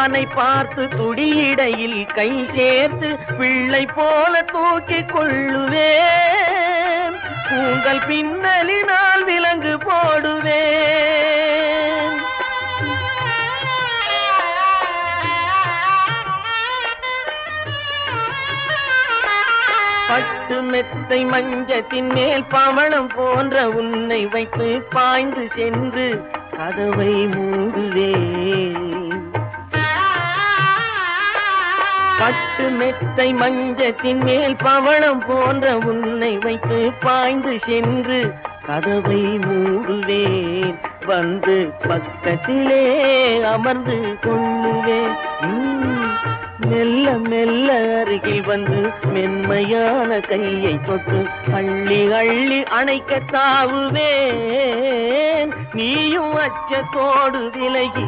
ஆனை பார்த்து துடியிடையில் கை சேர்த்து பிள்ளை போல தூக்கிக் கொள்ளுவேன். கூந்தல் பின்னலினால் விலங்கு போடுவேன். பட்டு மெத்தை மஞ்சத்தின் மேல் பவளம் போன்ற உன்னை வைத்து பாய்ந்து சென்று கதவை மூடுவேன். பட்டு மெத்தை மஞ்சத்தின் மேல் பவளம் போன்ற உன்னை வைத்து பாய்ந்து சென்று கதவை மூடுவேன். வந்து பக்கத்திலே அமர்ந்து கொள்ளுவேன். மெல்ல மெல்ல அருகில் வந்து மென்மையான கையை தொட்டு அள்ளி அள்ளி அணைக்க தாவுவேன். நீயும் அச்சத்தோடு விலகி